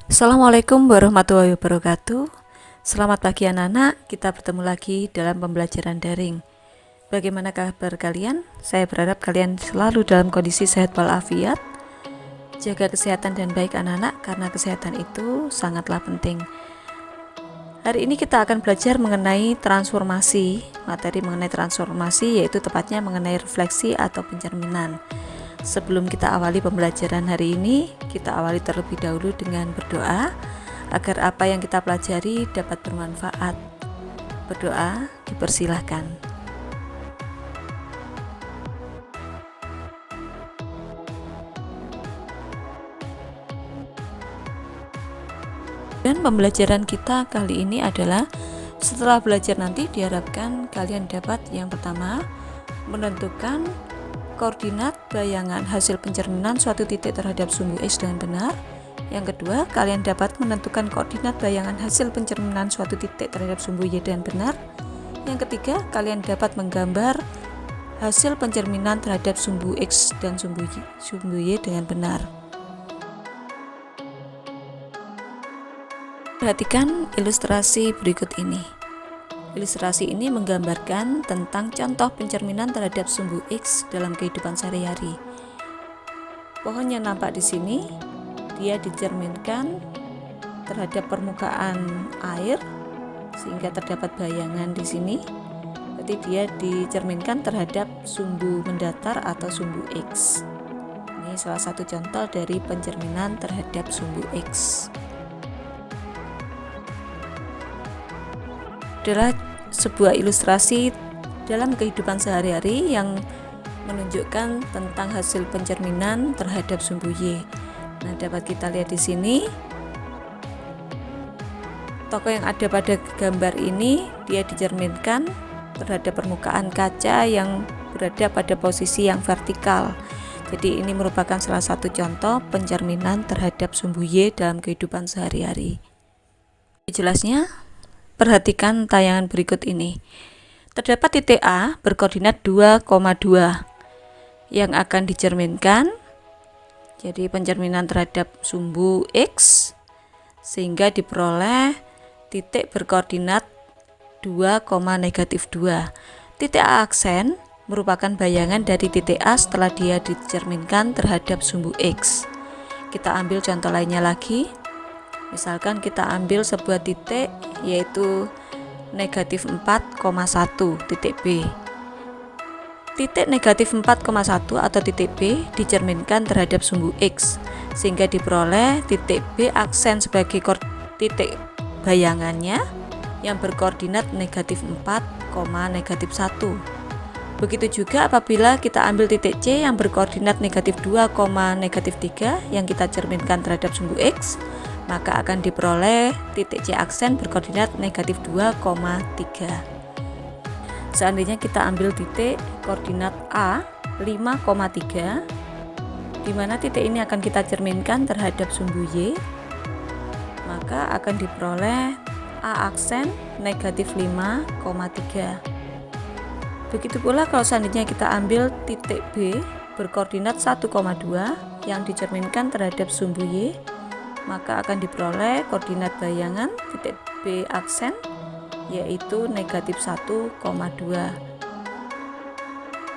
Assalamualaikum warahmatullahi wabarakatuh. Selamat pagi anak-anak, kita bertemu lagi dalam pembelajaran daring. Bagaimana kabar kalian? Saya berharap kalian selalu dalam kondisi sehat walafiat. Jaga kesehatan dan baik anak-anak, karena kesehatan itu sangatlah penting. Hari ini kita akan belajar mengenai transformasi. Materi mengenai transformasi yaitu tepatnya mengenai refleksi atau pencerminan. Sebelum kita awali pembelajaran hari ini, kita awali terlebih dahulu dengan berdoa agar apa yang kita pelajari dapat bermanfaat. Berdoa, dipersilahkan. Dan pembelajaran kita kali ini adalah setelah belajar nanti diharapkan kalian dapat yang pertama menentukan koordinat bayangan hasil pencerminan suatu titik terhadap sumbu X dengan benar. Yang kedua, kalian dapat menentukan koordinat bayangan hasil pencerminan suatu titik terhadap sumbu Y dengan benar. Yang ketiga, kalian dapat menggambar hasil pencerminan terhadap sumbu X dan sumbu Y dengan benar. Perhatikan ilustrasi berikut ini. Ilustrasi ini menggambarkan tentang contoh pencerminan terhadap sumbu X dalam kehidupan sehari-hari. Pohon yang nampak di sini, dia dicerminkan terhadap permukaan air sehingga terdapat bayangan di sini. Berarti dia dicerminkan terhadap sumbu mendatar atau sumbu X. Ini salah satu contoh dari pencerminan terhadap sumbu X. Adalah sebuah ilustrasi dalam kehidupan sehari-hari yang menunjukkan tentang hasil pencerminan terhadap sumbu Y. Nah, dapat kita lihat di sini tokoh yang ada pada gambar ini dia dicerminkan terhadap permukaan kaca yang berada pada posisi yang vertikal. Jadi ini merupakan salah satu contoh pencerminan terhadap sumbu Y dalam kehidupan sehari-hari. Jelasnya, perhatikan tayangan berikut ini. Terdapat titik A berkoordinat 2,2 yang akan dicerminkan. Jadi pencerminan terhadap sumbu X sehingga diperoleh titik berkoordinat 2,-2. Titik A aksen merupakan bayangan dari titik A setelah dia dicerminkan terhadap sumbu X. Kita ambil contoh lainnya lagi. Misalkan kita ambil sebuah titik yaitu negatif 4,1 titik B. Titik negatif 4,1 atau titik B dicerminkan terhadap sumbu X sehingga diperoleh titik B aksen sebagai titik bayangannya yang berkoordinat negatif 4, negatif 1. Begitu juga apabila kita ambil titik C yang berkoordinat negatif 2, negatif 3 yang kita cerminkan terhadap sumbu X, maka akan diperoleh titik C aksen berkoordinat negatif 2,3. Seandainya kita ambil titik koordinat A 5,3, di mana titik ini akan kita cerminkan terhadap sumbu Y, maka akan diperoleh A aksen negatif 5,3. Begitu pula kalau seandainya kita ambil titik B berkoordinat 1,2 yang dicerminkan terhadap sumbu Y, maka akan diperoleh koordinat bayangan titik B aksen yaitu negatif 1,2.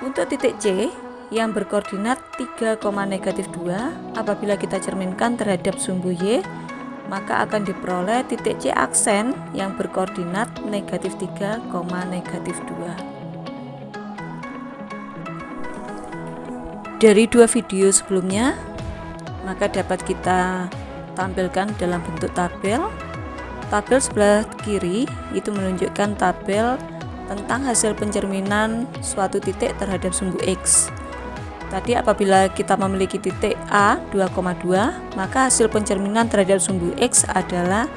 Untuk titik C yang berkoordinat 3, negatif 2 apabila kita cerminkan terhadap sumbu Y, maka akan diperoleh titik C aksen yang berkoordinat negatif 3, negatif 2. Dari dua video sebelumnya, maka dapat kita tampilkan dalam bentuk tabel. Tabel sebelah kiri itu menunjukkan tabel tentang hasil pencerminan suatu titik terhadap sumbu X. Tadi apabila kita memiliki titik A 2,2, maka hasil pencerminan terhadap sumbu X adalah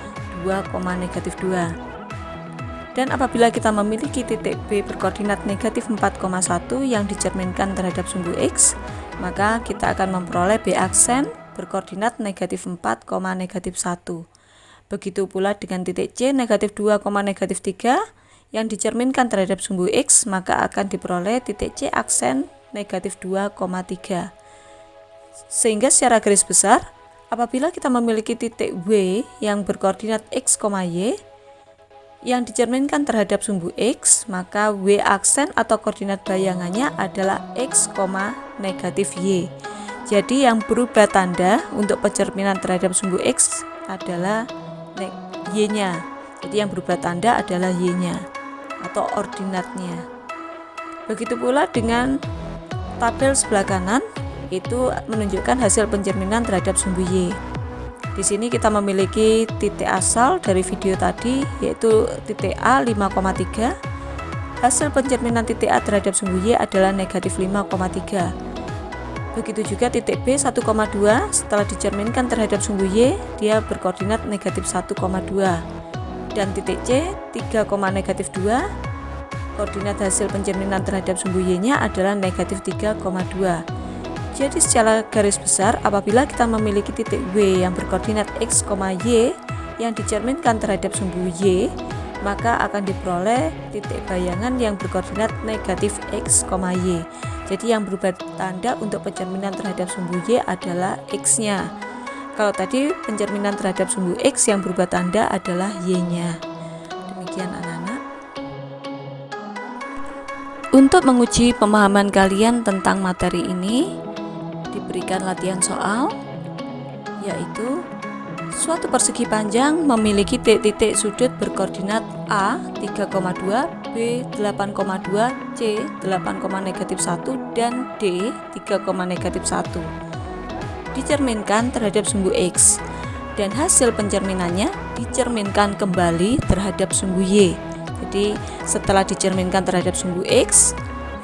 2, negatif 2. Dan apabila kita memiliki titik B berkoordinat negatif 4,1 yang dicerminkan terhadap sumbu X, maka kita akan memperoleh B aksen berkoordinat negatif 4, negatif 1. Begitu pula dengan titik C negatif 2, negatif 3 yang dicerminkan terhadap sumbu X, maka akan diperoleh titik C aksen negatif 2,3. Sehingga secara garis besar Apabila kita memiliki titik W yang berkoordinat X, Y yang dicerminkan terhadap sumbu X, maka W aksen atau koordinat bayangannya adalah X, negatif Y. Jadi yang berubah tanda untuk pencerminan terhadap sumbu X adalah Y-nya. Jadi yang berubah tanda adalah Y-nya atau ordinatnya. Begitu pula dengan tabel sebelah kanan, itu menunjukkan hasil pencerminan terhadap sumbu Y. Di sini kita memiliki titik asal dari video tadi, yaitu titik A 5,3. Hasil pencerminan titik A terhadap sumbu Y adalah negatif 5,3. Begitu juga titik B 1,2, setelah dicerminkan terhadap sumbu Y, dia berkoordinat negatif 1,2. Dan titik C 3, negatif 2, koordinat hasil pencerminan terhadap sumbu Y-nya adalah negatif 3,2. Jadi secara garis besar, apabila kita memiliki titik W yang berkoordinat X, Y yang dicerminkan terhadap sumbu Y, maka akan diperoleh titik bayangan yang berkoordinat negatif X, Y. Jadi yang berubah tanda untuk pencerminan terhadap sumbu Y adalah X-nya. Kalau tadi pencerminan terhadap sumbu X yang berubah tanda adalah Y-nya. Demikian anak-anak. Untuk menguji pemahaman kalian tentang materi ini, diberikan latihan soal, yaitu suatu persegi panjang memiliki titik sudut berkoordinat A 3,2, B 8,2, C 8, negatif 1, dan D 3, negatif 1. Dicerminkan terhadap sumbu X, dan hasil pencerminannya dicerminkan kembali terhadap sumbu Y. Jadi setelah dicerminkan terhadap sumbu X,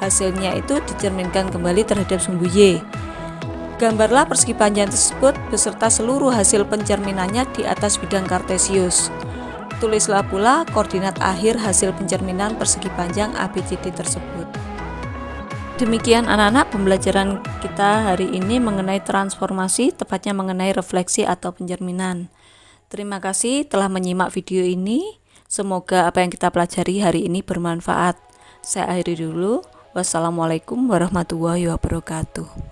hasilnya itu dicerminkan kembali terhadap sumbu Y. Gambarlah persegi panjang tersebut beserta seluruh hasil pencerminannya di atas bidang kartesius. Tulislah pula koordinat akhir hasil pencerminan persegi panjang ABCD tersebut. Demikian anak-anak pembelajaran kita hari ini mengenai transformasi, tepatnya mengenai refleksi atau pencerminan. Terima kasih telah menyimak video ini. Semoga apa yang kita pelajari hari ini bermanfaat. Saya akhiri dulu. Wassalamualaikum warahmatullahi wabarakatuh.